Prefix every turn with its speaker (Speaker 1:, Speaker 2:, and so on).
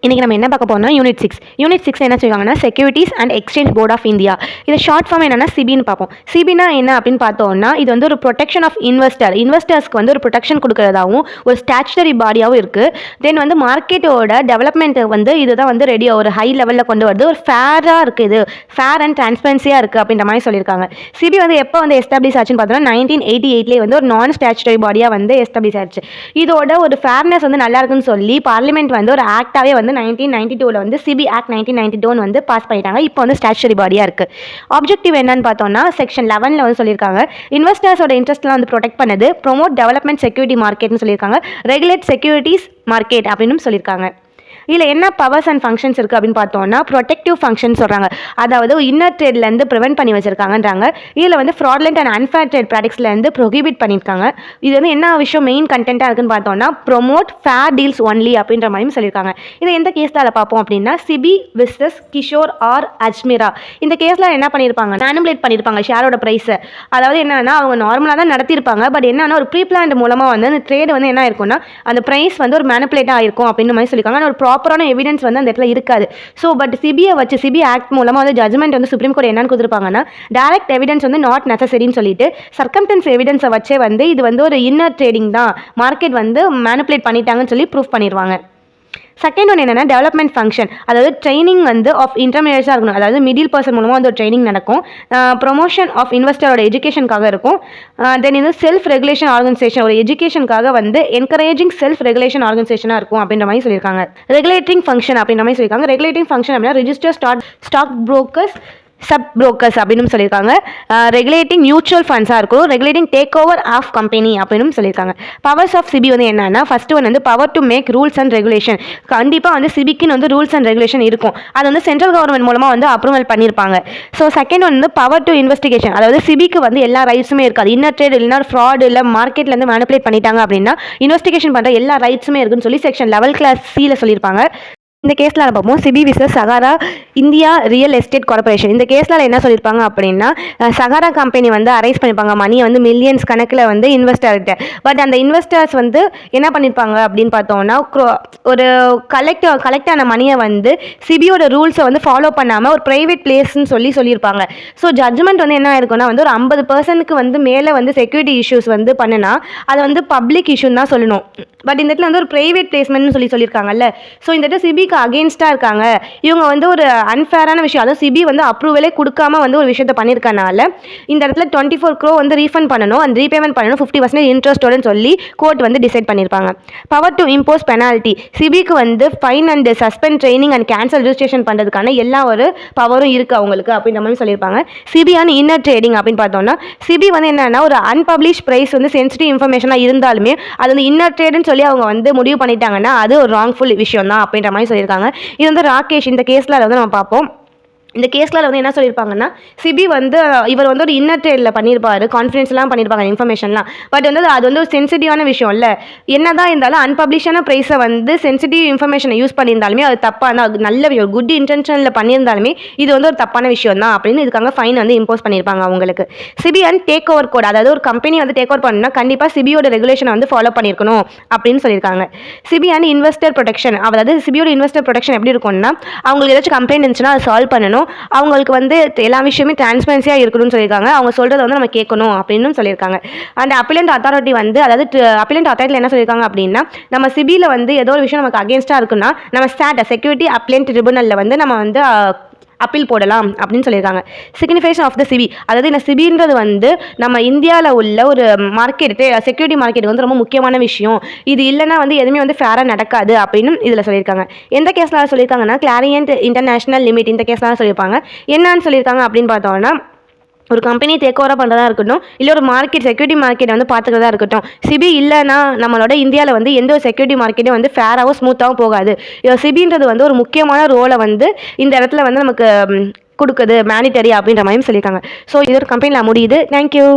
Speaker 1: இன்றைக்கி நம்ம என்ன பார்க்க போறோம்னா யூனிட் 6 என்ன சொல்லுவாங்கன்னா securities and exchange board of India. இது ஷார்ட் ஃபார்ம் என்னன்னா சிபின்னு பார்ப்போம். சிபினா என்ன அப்படின்னு பார்த்தோம்னா இது வந்து ஒரு ப்ரொடெக்ஷன் ஆஃப் இன்வெஸ்டர்ஸ்க்கு வந்து ஒரு ப்ரொடெக்ஷன் கொடுக்கறதாகவும் ஒரு ஸ்டாச்சுட்டரி பாடியாகவும் இருக்குது. தென் வந்து மார்க்கெட்டோட டெவலப்மெண்ட் வந்து இதுதான் வந்து ரெடியாக ஒரு ஹை லெவலில் கொண்டு வருது. ஒரு ஃபேராக இருக்குது, ஃபேர் அண்ட் டிரான்ஸ்பரன்சியாக இருக்குது அப்படின்ற மாதிரி சொல்லியிருக்காங்க. சிபி வந்து எப்போ வந்து எஸ்டாப்ளிஷ் ஆச்சுன்னு பார்த்தோம்னா 1988 வந்து ஒரு நான் ஸ்டாச்சுட்டரி பாடியாக வந்து எஸ்டாப்ளிஷ் ஆச்சு. இதோட ஒரு ஃபேர்னஸ் வந்து நல்லா இருக்குன்னு சொல்லி பார்லிமெண்ட் வந்து ஒரு ஆக்டாகவே வந்து 1992 வந்து சிபி ஆக்ட் 1992 வந்து பாஸ் பண்ணிட்டாங்க. இப்போ வந்து ஸ்டாச்சுட்டரி பாடியாக இருக்குது. ஆப்ஜெக்டிவ் என்னன்னு பார்த்தோம்னா செக்ஷன் 11 வந்து சொல்லியிருக்காங்க. இன்வெஸ்டர்ஸோட இன்ட்ரெஸ்ட்லாம் வந்து ப்ரொடெக்ட் பண்ணது, ப்ரொமோட் டெவலப்மெண்ட் செக்யூரிட்டி மார்க்கெட்னு சொல்லியிருக்காங்க, ரெகுலேட் செக்யூரிட்டிஸ் மார்க்கெட் அப்படின்னு சொல்லியிருக்காங்க. இதில் என்ன பவர்ஸ் அண்ட் ஃபங்க்ஷன்ஸ் இருக்குது அப்படின்னு பார்த்தோம்னா ப்ரொடெக்டிவ் ஃபங்க்ஷன் சொல்கிறாங்க. அதாவது இன்னர் ட்ரேட்லேருந்து ப்ரிவென்ட் பண்ணி வச்சிருக்காங்கன்றாங்க. இதில் வந்து ஃப்ராட்லண்ட் அண்ட் அன்ஃபேர் ட்ரேட் ப்ராடக்ட்ஸ்லேருந்து ப்ரொஹிபிட் பண்ணியிருக்காங்க. இது வந்து என்ன விஷயம் மெயின் கண்டென்ட்டாக இருக்குன்னு பார்த்தோம்னா ப்ரொமோட் ஃபேர் டீல்ஸ் ஒன்லி அப்படின்ற மாதிரியும் சொல்லியிருக்காங்க. இதை எந்த கேஸில் பார்ப்போம் அப்படின்னா சிபி விசஸ் கிஷோர் ஆர் அஜ்மீரா. இந்த கேஸில் என்ன பண்ணியிருப்பாங்க, மேனிபுலேட் பண்ணியிருப்பாங்க ஷேரோட ப்ரைஸை. அதாவது என்னன்னா அவங்க நார்மலாக தான் நடத்தியிருப்பாங்க. பட் என்னன்னா ஒரு ப்ரீ பிளான் மூலமாக வந்து அந்த ட்ரேடு வந்து என்ன இருக்கும்னா அந்த ப்ரைஸ் வந்து ஒரு மேனிபுலேட்டாக ஆயிருக்கும் அப்படின்ற மாதிரி சொல்லியிருக்காங்க. ஒரு ப்ராப்பரான எவிடன்ஸ் வந்து அந்த இடத்துல இருக்காது. ஸோ பட் சிபி ஆக்ட் மூலமாக வந்து ஜட்மெண்ட் வந்து சுப்ரீம் கோர்ட் என்னன்னு கொடுத்துருப்பாங்கன்னா டைரக்ட் எவிடன்ஸ் வந்து நாட் நெசசரின்னு சொல்லிட்டு சர்க்கம்டன்ஸ் எவிடன்ஸை வச்சே வந்து இது வந்து ஒரு இன்னர் ட்ரேடிங் தான், மார்க்கெட் வந்து மேனிபுலேட் பண்ணிட்டாங்கன்னு சொல்லி ப்ரூஃப் பண்ணிடுவாங்க. செகண்ட் ஒன் என்னென்னா டெவலப்மெண்ட் ஃபங்க்ஷன். அதாவது ட்ரைனிங் வந்து ஆஃப் இன்டர்மீடியட்ஸாக இருக்கணும். அதாவது மிடில் பர்சன் மூலமாக வந்து ஒரு ட்ரைனிங் நடக்கும். ப்ரொமோஷன் ஆஃப் இன்வெஸ்டரோட எஜுகேஷனுக்காக இருக்கும். தென் இது செல்ஃப் ரெகுலேஷன் ஆர்கனைசேஷன், ஒரு எஜுகேஷனுக்காக வந்து என்கரேஜிங் செல்ஃப் ரெகுலேஷன் ஆர்கனைசேஷனாக இருக்கும் அப்படின்ற மாதிரி சொல்லியிருக்காங்க. ரெகுலேட்டிங் ஃபங்க்ஷன் அப்படின்ற மாதிரி சொல்லியிருக்காங்க. ரெகுலேட்டிங் ஃபங்க்ஷன் அப்படின்னா register stock brokers, sub brokers அப்படின்னு சொல்லியிருக்காங்க. ரெகுலேட்டிங் மியூச்சுவல் ஃபண்ட்ஸாக இருக்கும். Regulating take over of company அப்படின்னு சொல்லியிருக்காங்க. பவர்ஸ் ஆஃப் சிபி வந்து என்னன்னா ஃபர்ஸ்ட் ஒன் வந்து power to make rules and regulation. கண்டிப்பாக வந்து சிபிக்குன்னு வந்து ரூல்ஸ் அண்ட் ரெகுலேஷன் இருக்கும். அது வந்து சென்ட்ரல் கவர்மெண்ட் மூலமாக வந்து அப்ரூவல் பண்ணியிருப்பாங்க. ஸோ செகண்ட் ஒன் வந்து பவர் டு இன்வெஸ்டிகேஷன். அதாவது சிபிக்கு வந்து எல்லா ரைட்ஸுமே இருக்காது. இன்னர் ட்ரேட் இல்லைனா ஃப்ராட் இல்லை மார்க்கெட்லேருந்து மேனிபுலேட் பண்ணிட்டாங்க அப்படின்னா இன்வெஸ்டிகேஷன் பண்ணுற எல்லா ரைட்ஸுமே இருக்குன்னு சொல்லி செக்ஷன் 11 கிளாஸ் C சொல்லியிருப்பாங்க. இந்த கேஸில் பார்ப்போம் SEBI versus Sahara India real estate corporation. இந்த கேஸில் என்ன சொல்லியிருப்பாங்க அப்படின்னா சகாரா கம்பெனி வந்து அரைஸ் பண்ணியிருப்பாங்க மணியை வந்து மில்லியன்ஸ் கணக்கில் வந்து இன்வெஸ்டர்கிட்ட. பட் அந்த இன்வெஸ்டர்ஸ் வந்து என்ன பண்ணியிருப்பாங்க அப்படின்னு பார்த்தோம்னா ஒரு கலெக்ட் ஆன மணியை வந்து சிபியோட ரூல்ஸை வந்து ஃபாலோ பண்ணாமல் ஒரு ப்ரைவேட் பிளேஸ்ன்னு சொல்லியிருப்பாங்க. ஸோ ஜட்ஜ்மெண்ட் வந்து என்ன இருக்குன்னா வந்து ஒரு 50% வந்து மேலே வந்து செக்யூரிட்டி இஷ்யூஸ் வந்து பண்ணுனா அதை வந்து பப்ளிக் இஷ்யூன்னு தான் சொல்லணும். பட் இந்த இடத்துல வந்து ஒரு ப்ரைவேட் பிளேஸ்மெண்ட்னு சொல்லியிருக்காங்கல்ல. ஸோ இந்த இடத்துல சிபிக்கு அகெயின்ஸ்டாக இருக்காங்க. இவங்க வந்து ஒரு அன்ஃபேரான விஷயம், அதாவது சிபி வந்து அப்ரூவலே கொடுக்காம வந்து ஒரு விஷயத்தை பண்ணியிருக்கனால இந்த இடத்துல 24 crore வந்து ரீஃபண்ட் பண்ணணும், அந்த ரீபேமெண்ட் பண்ணணும் 50% இன்ட்ரெஸ்டோடு சொல்லி கோர்ட் வந்து டிசைட் பண்ணியிருப்பாங்க. Power to impose penalty. சிபிக்கு வந்து fine and suspend, training and cancel registration பண்ணுறதுக்கான எல்லா ஒரு பவரும் இருக்குது அவங்களுக்கு அப்படின்ற மாதிரி சொல்லியிருப்பாங்க. சிபியான இன்னர் ட்ரேடிங் அப்படின்னு பார்த்தோம்னா சிபி வந்து என்னன்னா ஒரு அன்பப்ளிஷ் ப்ரைஸ் வந்து சென்சிட்டிவ் இன்ஃபர்மேஷனாக இருந்தாலுமே அது வந்து இன்னர் ட்ரேடுன்னு சொல்லி அவங்க வந்து முடிவு பண்ணிட்டாங்கன்னா அது ஒரு ராங்ஃபுல் விஷயம் தான் அப்படின்ற மாதிரி சொல்லியிருக்காங்க. இது வந்து ராகேஷ் இந்த கேஸில் அதை வந்து நம்ம பார்ப்போம். இந்த கேஸில் வந்து என்ன சொல்லியிருப்பாங்கன்னா சிபி வந்து இவர் வந்து ஒரு இன்னர் ட்ரேடில் பண்ணியிருப்பாரு, கான்ஃபிடென்ஸ்லாம் பண்ணியிருப்பாங்க இன்ஃபர்மேஷன்லாம். பட் வந்து அது வந்து ஒரு சென்சிட்டிவான விஷயம் இல்லை. என்ன தான் இருந்தாலும் அன்பப்ளிஷான ப்ரைஸை வந்து சென்சிட்டிவ் இன்ஃபர்மேஷனை யூஸ் பண்ணியிருந்தாலுமே அது தப்பான நல்ல விஷயம், குட் இன்டென்ஷனில் பண்ணியிருந்தாலுமே இது வந்து ஒரு தப்பான விஷயம் தான் அப்படின்னு இதுக்காக ஃபைன் வந்து இம்போஸ் பண்ணியிருப்பாங்க அவங்களுக்கு. SEBI and take over code, அதாவது ஒரு கம்பெனி வந்து டேக் ஓவர் பண்ணணும்னா கண்டிப்பாக சிபியோட ரெகுலேஷனை வந்து ஃபாலோ பண்ணியிருக்கணும் அப்படின்னு சொல்லியிருக்காங்க. சிபி அண்ட் இன்வெஸ்டர் ப்ரொடெக்ஷன், அதாவது சிபியோட இன்வெஸ்டர் ப்ரொடெக்ஷன் எப்படி இருக்கும்னா அவங்களுக்கு ஏதாச்சும் கம்ப்ளைண்ட் இருந்துச்சுன்னா அதை சால்வ் பண்ணணும், அவங்களுக்கு வந்து எல்லா விஷயமே டிரான்ஸ்பரன்சியாக இருக்கணும்னு சொல்லியிருக்காங்க. அவங்க சொல்கிறத வந்து நம்ம கேட்கணும் அப்படின்னு சொல்லியிருக்காங்க. அந்த அப்பீலண்ட் அத்தாரிட்டி வந்து அதாவது அப்பீலண்ட் அத்தாரிட்டியில் என்ன சொல்லியிருக்காங்க அப்படின்னா நம்ம சிபியில் வந்து ஏதோ ஒரு விஷயம் நமக்கு அகேன்ஸ்டாக இருக்குன்னா நம்ம செக்யூரிட்டி அப்பீலண்ட் ட்ரிபியூனலில் வந்து நம்ம வந்து அப்பீல் போடலாம் அப்படின்னு சொல்லியிருக்காங்க. சிக்னிஃபிகேஷன் ஆஃப் த சிபி, அதாவது இந்த சிபின்றது வந்து நம்ம இந்தியாவில் உள்ள ஒரு மார்க்கெட்டு, செக்யூரிட்டி மார்க்கெட் வந்து ரொம்ப முக்கியமான விஷயம். இது இல்லைனா வந்து எதுவுமே வந்து ஃபேராக நடக்காது அப்படின்னு இதில் சொல்லியிருக்காங்க. எந்த கேஸில் சொல்லியிருக்காங்கன்னா கிளாரியன்ட் இன்டர்நேஷனல் லிமிட் இந்த கேஸ்லாம் சொல்லியிருப்பாங்க. என்னன்னு சொல்லியிருக்காங்க அப்படின்னு பார்த்தோம்னா ஒரு கம்பெனி டேக் ஓவராக பண்ணுறதா இருக்கட்டும், இல்லை ஒரு மார்க்கெட் செக்யூரிட்டி மார்க்கெட்டை வந்து பார்த்துக்கிறதா இருக்கட்டும், சிபி இல்லைனா நம்மளோட இந்தியாவில் வந்து எந்த ஒரு செக்யூரிட்டி மார்க்கெட்டும் வந்து ஃபேராகவும் ஸ்மூத்தாகவும் போகாது. சிபின்றது வந்து ஒரு முக்கியமான ரோலை வந்து இந்த இடத்துல வந்து நமக்கு கொடுக்குது, மேனிட்டரி அப்படின்ற மாதிரி சொல்லியிருக்காங்க. ஸோ இது ஒரு கம்பெனியில் முடியுது. தேங்க்யூ.